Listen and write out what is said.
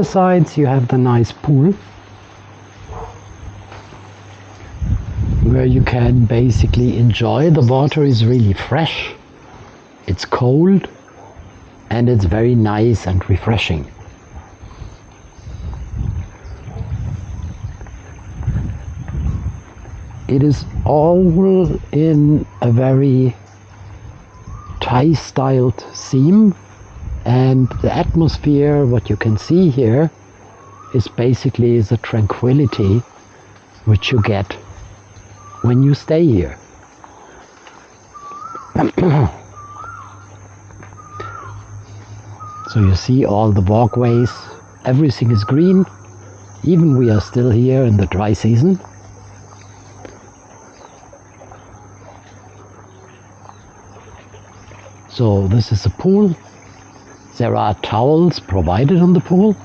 other sides you have the nice pool, where you can basically enjoy. The water is really fresh, it's cold, and it's very nice and refreshing. It is all in a very Thai-styled theme, and the atmosphere, what you can see here, is basically the tranquility which you get when you stay here. So you see all the walkways, everything is green, even we are still here in the dry season. So this is the pool. There are towels provided on the pool.